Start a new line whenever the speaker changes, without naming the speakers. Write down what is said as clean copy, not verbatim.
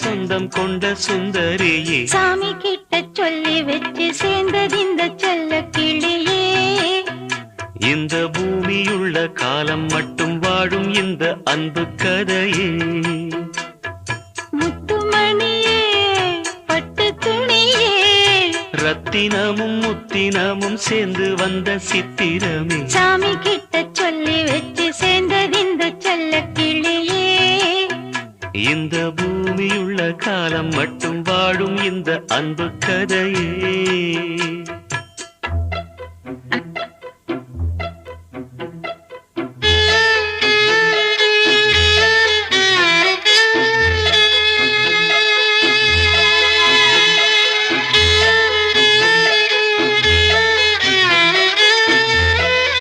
சொந்தம் கொண்ட சுந்தரியே,
சாமி கிட்ட சொல்லி வச்சு சேர்ந்ததிந்த செல்ல கிளியே.
இந்த பூமியுள்ள காலம் மட்டும் வாழும் இந்த அன்பு கதையே.
முத்துமணியே பட்டு துணியே,
ரத்தினமும் முத்தினமும் சேர்ந்து வந்த சித்திரமே,
சாமி கிட்ட சொல்லி வச்சு சேர்ந்ததிந்த செல்ல கிளியே.
இந்த பூமியுள்ள காலம் மட்டும் வாழும் இந்த அன்பு கதையே.